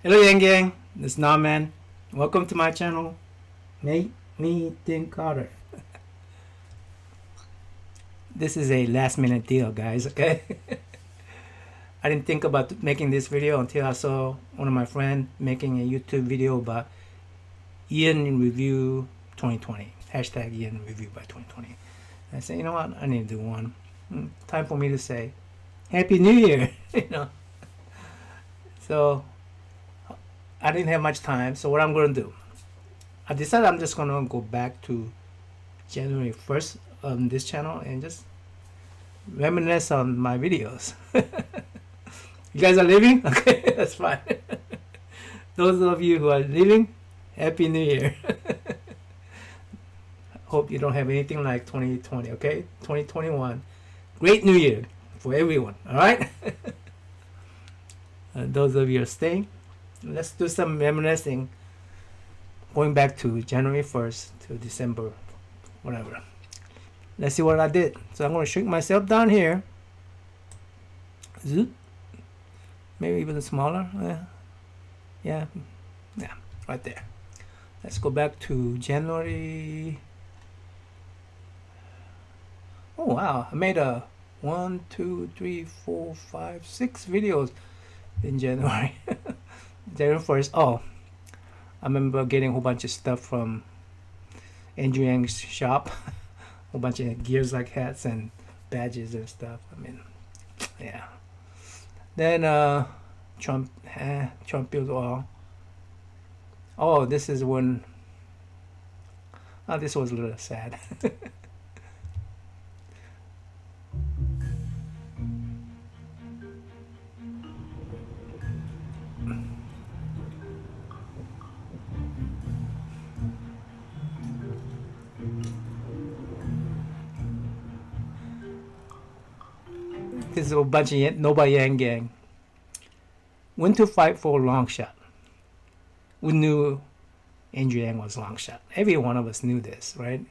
Hello Yang Gang, this is Norman. Welcome to my channel. Make me think harder. This is a last minute deal, guys, okay? I didn't think about making this video until I saw one of my friends making a YouTube video about Ian in Review 2020. Hashtag Ian in Review by 2020. And I said, you know what? I need to do one. Time for me to say, Happy New Year! you know. So I didn't have much time, so what I'm going to do, I decided I'm just going to go back to January 1st on this channel and just reminisce on my videos. You guys are leaving? Okay, that's fine. Those of you who are leaving, Happy New Year. Hope you don't have anything like 2020, okay? 2021. Great New Year for everyone, alright? Those of you are staying, let's do some reminiscing going back to January 1st to December, whatever. Let's see what I did. So I'm going to shrink myself down here. Zoop. Maybe even smaller. Yeah, right there. Let's go back to January. Oh wow, I made a 1, 2, 3, 4, 5, 6 videos in January. January 1st. Oh, I remember getting a whole bunch of stuff from Andrew Yang's shop. A whole bunch of gears like hats and badges and stuff. I mean, yeah. Then Trump built oil. Oh, this is when. Oh, this was a little sad. This is a bunch of Nobody Yang Gang. Went to fight for a long shot. We knew Andrew Yang was long shot. Every one of us knew this, right?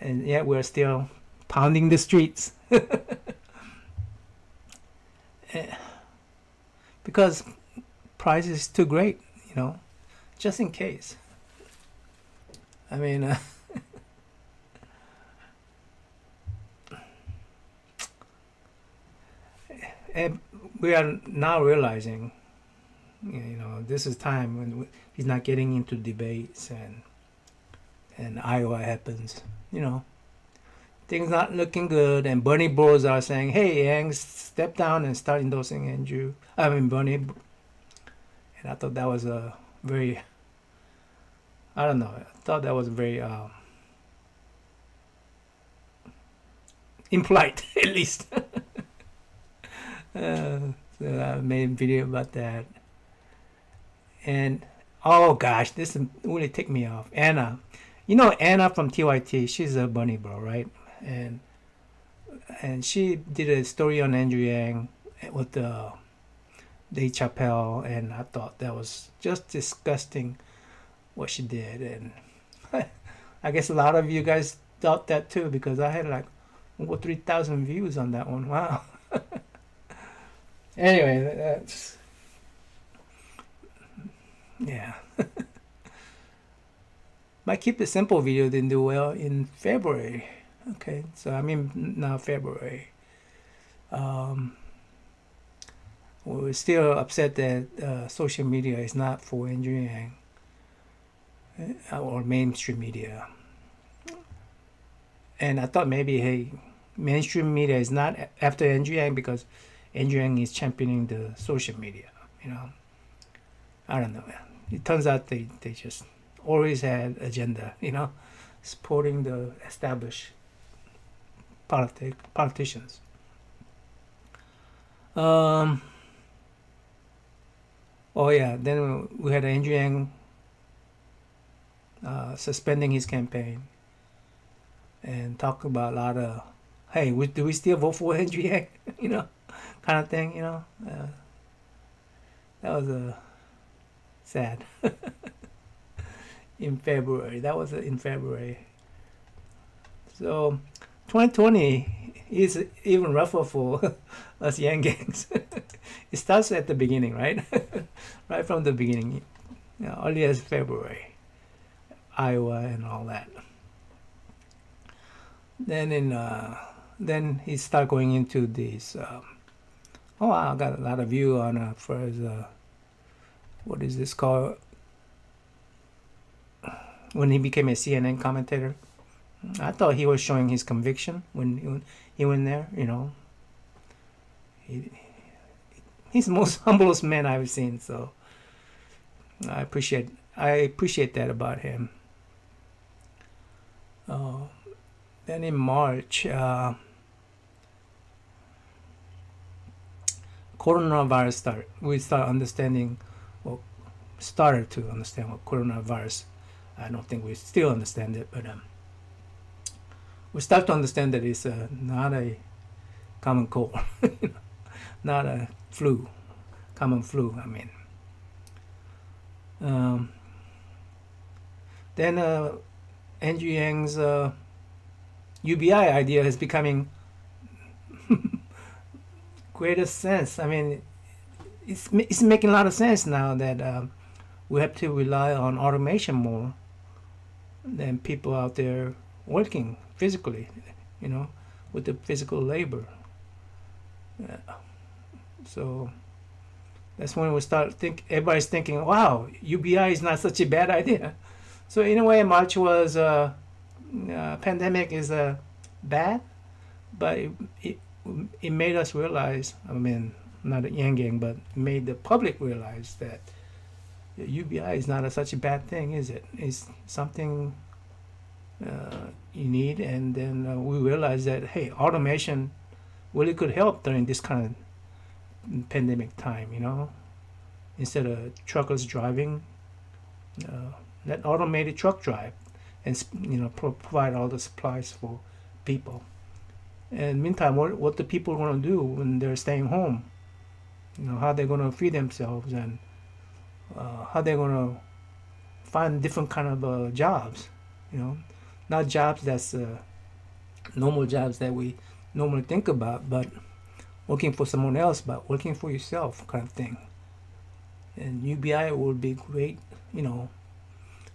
And yet we're still pounding the streets. Because price is too great, you know, just in case. I mean, and we are now realizing, you know, this is time when he's not getting into debates and Iowa happens, you know, things not looking good, and Bernie bros are saying, hey, Yang, step down and start endorsing Bernie. And I thought that was a very, I don't know, I thought that was very impolite, at least. So I made a video about that. And oh gosh, this really ticked me off. Anna, you know Anna from TYT, she's a Bunny bro, right? And she did a story on Andrew Yang with the Dave Chappelle, and I thought that was just disgusting what she did. And I guess a lot of you guys thought that too, because I had like over 3,000 views on that one. Wow. Anyway, that's, yeah. My Keep It Simple video didn't do well in February. Okay, so I mean now February. We're still upset that social media is not for Andrew Yang or mainstream media. And I thought maybe, hey, mainstream media is not after Andrew Yang because Andrew Yang is championing the social media, you know. I don't know. It turns out they just always had agenda, you know, supporting the established politicians. Oh yeah, then we had Andrew Yang suspending his campaign and talk about a lot of, hey, do we still vote for Andrew Yang? You know, kind of thing, you know. That was sad. In February. That was in February. So 2020, It's even rougher for us Yang gangs. It starts at the beginning, right? Right from the beginning, early as February, Iowa and all that. Then he start going into this. Oh, I got a lot of view on first. What is this called? When he became a CNN commentator, I thought he was showing his conviction when he went there. He's the most humblest man I've seen. So I appreciate that about him. Then in March, coronavirus started. We started to understand what coronavirus. I don't think we still understand it, but we start to understand that it's not a common cold, not a common flu. I mean, then Andrew Yang's UBI idea is becoming greater sense. I mean, it's making a lot of sense now that we have to rely on automation more than people out there working physically, with the physical labor. So that's when we start everybody's thinking, wow, UBI is not such a bad idea. So in a way, March was pandemic is bad, but it made us realize, I mean, not a Yang gang, but made the public realize that UBI is not such a bad thing, is it? It's something you need, and then we realized that, hey, automation really could help during this kind of pandemic time, Instead of truckers driving, let automated truck drive and, provide all the supplies for people. And meantime, what the people going to do when they're staying home? How they're going to feed themselves, and how they're going to find different kind of jobs, not jobs that's normal jobs that we normally think about, but working for someone else, but working for yourself kind of thing. And UBI would be great,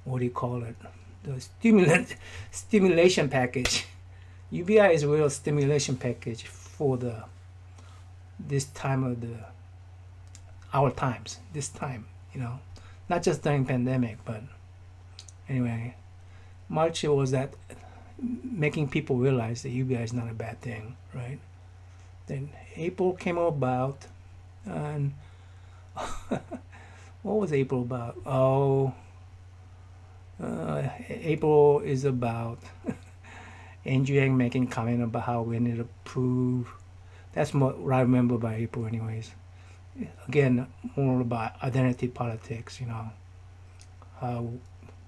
what do you call it? The stimulation package. UBI is a real stimulation package for this time of our times, this time, not just during pandemic, but anyway, March was that making people realize that UBI is not a bad thing, right? Then April came about, and what was April about? April is about Andrew Yang making comment about how we need to prove. That's what I remember by April, anyways. Again, more about identity politics. How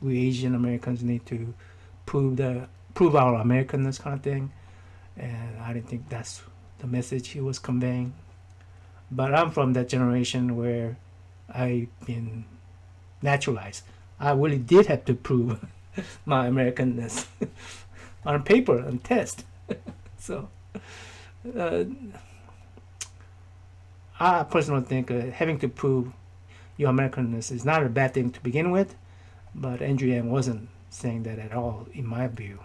we Asian Americans need to prove our Americanness, kind of thing. And I didn't think that's the message he was conveying. But I'm from that generation where I've been naturalized. I really did have to prove my Americanness on paper, on test. So I personally think having to prove your Americanness is not a bad thing to begin with, but Andrew Yang wasn't saying that at all, in my view.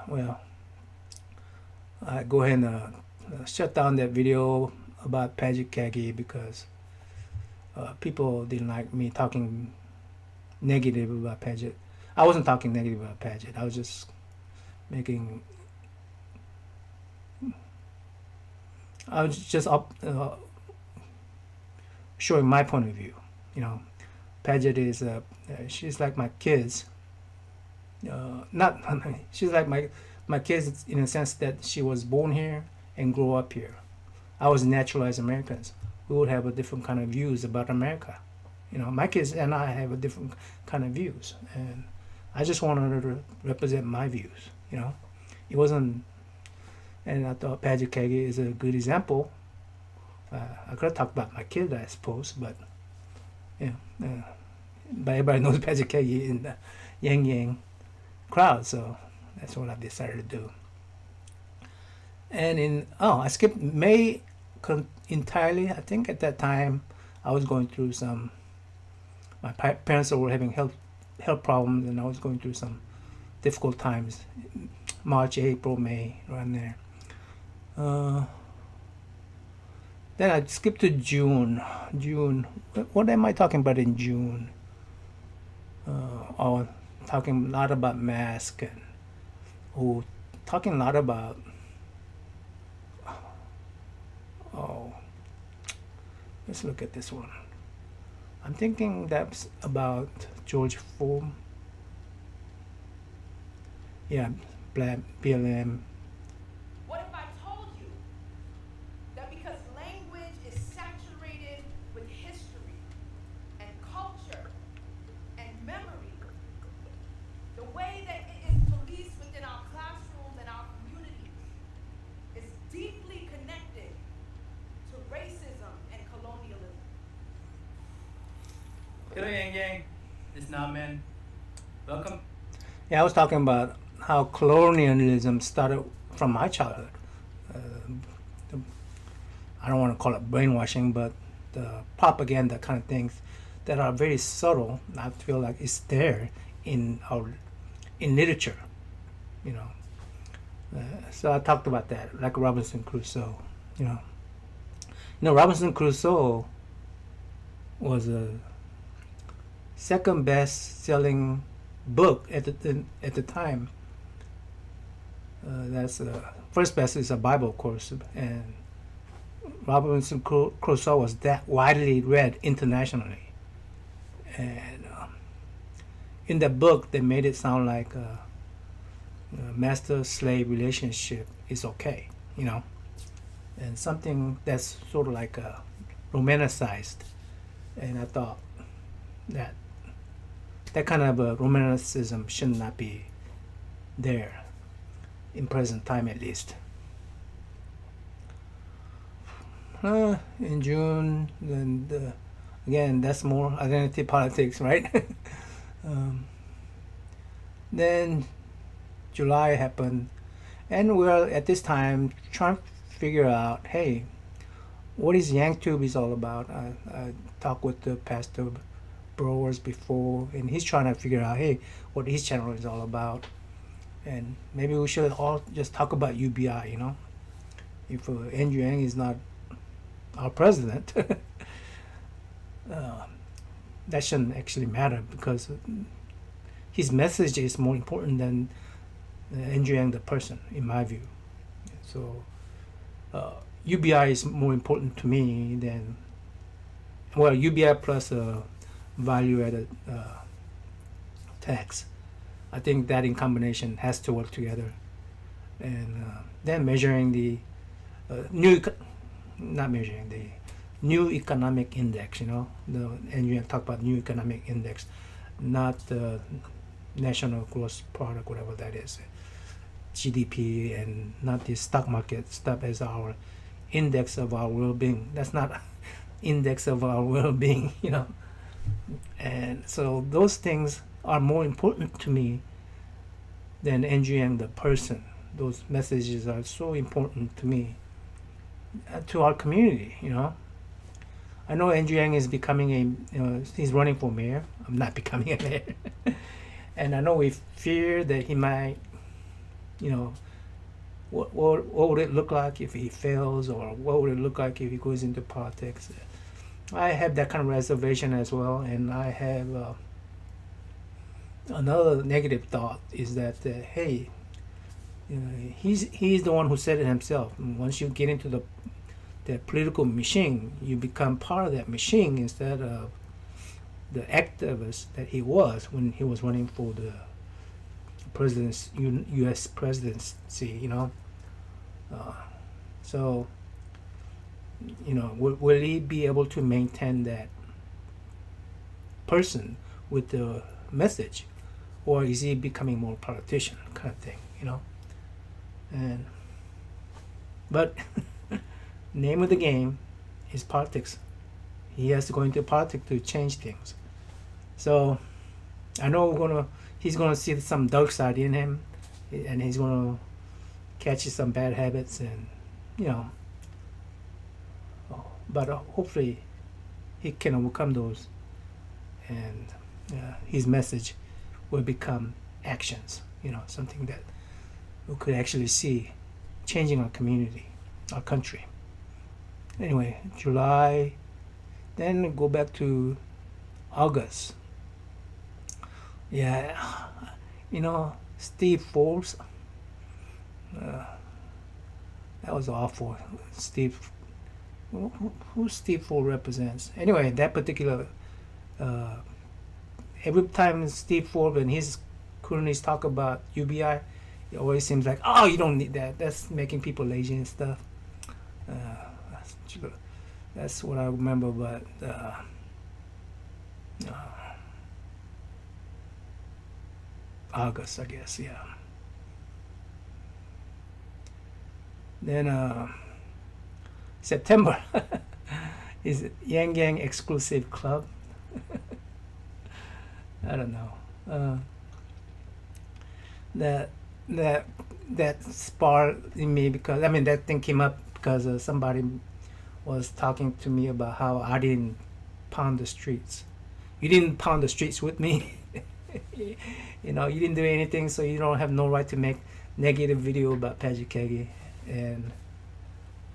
Well, I go ahead and shut down that video about Paget Kagi because people didn't like me talking negative about Paget. I wasn't talking negative about Paget. I was just showing my point of view. Paget is she's like my kids. She's like my kids in a sense that she was born here and grew up here. I was naturalized Americans. We would have a different kind of views about America. My kids and I have a different kind of views, and I just wanted her to represent my views. It wasn't, and I thought Paget Kagi is a good example. I could have talked about my kid, I suppose, but but everybody knows Paget Kagi in the Yang crowd, so That's what I decided to do. And I skipped May entirely. I think at that time I was going through some. My parents were having health problems, and I was going through some difficult times. March, April, May, around there. Then I skipped to June. June. What am I talking about in June? Talking a lot about mask and talking a lot about let's look at this one. I'm thinking that's about George Floyd. Yeah, BLM. What if I told you that because language is saturated with history and culture and memory, the way that it is policed within our classrooms and our communities is deeply connected to racism and colonialism? Hello, Yang Yang. It's Naman. Welcome. Yeah, I was talking about how colonialism started from my childhood. I don't want to call it brainwashing, but the propaganda kind of things that are very subtle. I feel like it's there in literature, you know. So I talked about that, like Robinson Crusoe. You know, Robinson Crusoe was a second best-selling book at the time. That's first best is a Bible, of course, and Robinson Crusoe was that widely read internationally. And in that book, they made it sound like a master-slave relationship is okay, you know, and something that's sort of like romanticized. And I thought that kind of a romanticism should not be there in present time, at least. In June, then again, that's more identity politics, right? Then July happened, and we're at this time trying to figure out, hey, what is YangTube is all about. I talked with the pastor Browers before, and he's trying to figure out, hey, what his channel is all about. And maybe we should all just talk about UBI, you know. If Andrew Yang is not our president, that shouldn't actually matter, because his message is more important than Andrew Yang the person, in my view. So UBI is more important to me than, well, UBI plus value-added tax. I think that in combination has to work together. And then measuring the new economic index, you know, and you talk about new economic index, not the national gross product, whatever that is, GDP, and not the stock market stuff as our index of our well-being. That's not index of our well-being, you know. And so those things are more important to me than Andrew Yang the person. Those messages are so important to me, to our community, you know. I know Andrew Yang is becoming he's running for mayor. I'm not becoming a mayor. And I know we fear that he might, you know, what would it look like if he fails, or what would it look like if he goes into politics? I have that kind of reservation as well, and I have another negative thought is that hey, you know, he's the one who said it himself. Once you get into the political machine, you become part of that machine instead of the activist that he was when he was running for the U.S. presidency. You know, so you know, will he be able to maintain that person with the message, or is he becoming more politician kind of thing, you know? And but name of the game is politics. He has to go into politics to change things. So I know he's gonna see some dark side in him, and he's gonna catch some bad habits, and you know, but hopefully he can overcome those, and his message will become actions. You know, something that we could actually see changing our community, our country. Anyway, July, then go back to August. Yeah, you know, Steve Forbes, that was awful. Steve, who Steve Forbes represents? Anyway, that particular, uh, every time Steve Forbes and his cronies talk about UBI, it always seems like, oh, you don't need that. That's making people lazy and stuff. Uh, that's, that's what I remember, but August, I guess, yeah. Then September is Yang Gang exclusive club. I don't know. That that sparked in me, because I mean that thing came up because somebody was talking to me about how I didn't pound the streets. You didn't pound the streets with me. You know, you didn't do anything, so you don't have no right to make negative video about Pajikegi. And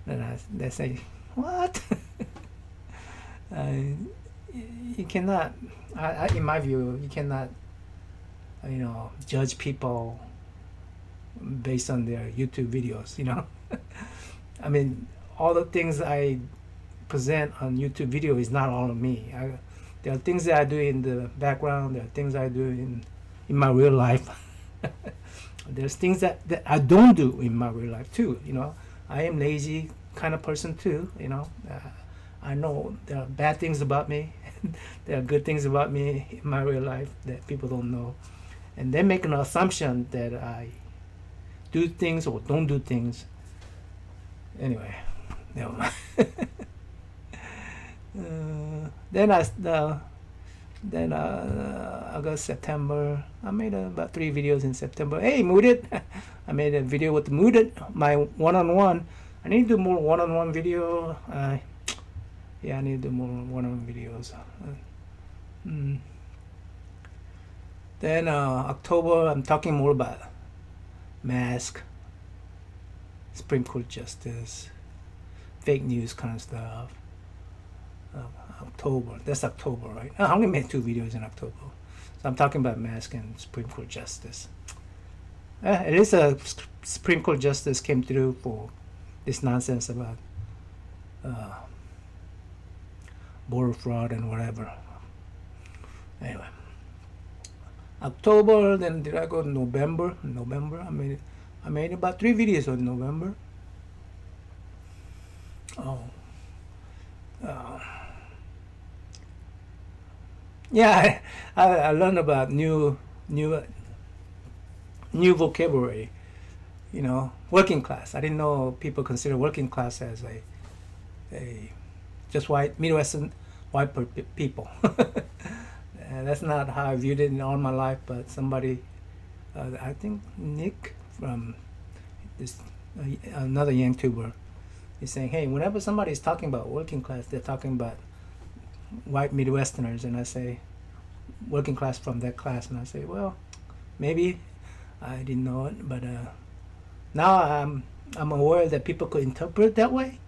then they say, what? You cannot, in my view, you cannot, you know, judge people based on their YouTube videos, you know. I mean, all the things I present on YouTube video is not all of me. There are things that I do in the background. There are things I do in my real life. There's things that I don't do in my real life too. You know, I am lazy kind of person too. You know, I know there are bad things about me. There are good things about me in my real life that people don't know, and they make an assumption that I do things or don't do things. Anyway, never mind. Then August, September, I made about 3 videos in September. Hey, Mooted! I made a video with Mooted, my one-on-one. I need to do more one-on-one video. Yeah, I need to do more one-on-one videos. Then October, I'm talking more about mask, Supreme Court justice, fake news kind of stuff. October, that's October, right? I only made 2 videos in October. So I'm talking about mask and Supreme Court justice. It is a Supreme Court justice came through for this nonsense about border fraud and whatever. Anyway, October, then did I go to November? November, I made about 3 videos on November. Yeah, I learned about new vocabulary. You know, working class. I didn't know people consider working class as a just white Midwestern white people. That's not how I viewed it in all my life. But somebody, I think Nick from this another YouTuber, is saying, hey, whenever somebody is talking about working class, they're talking about white Midwesterners, and I say working class from that class, and I say, well, maybe I didn't know it, but now I'm aware that people could interpret it that way.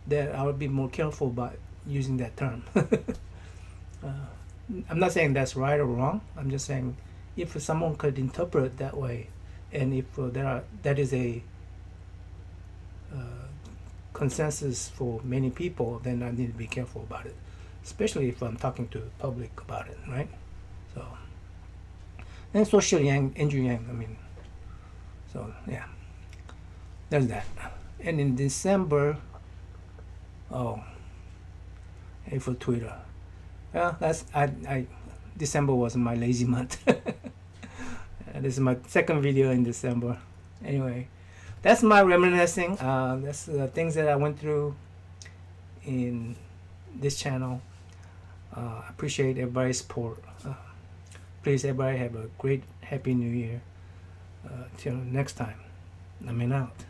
That I would be more careful about using that term. I'm not saying that's right or wrong. I'm just saying if someone could interpret it that way, and if that is a consensus for many people, then I need to be careful about it, especially if I'm talking to the public about it, right? So, and social yang, Andrew Yang, I mean, so yeah, there's that. And in December, for Twitter, yeah, December was my lazy month. This is my second video in December. Anyway, that's my reminiscing. That's the things that I went through in this channel. Appreciate everybody's support. Please, everybody have a great, happy New Year. Till next time, I'm out.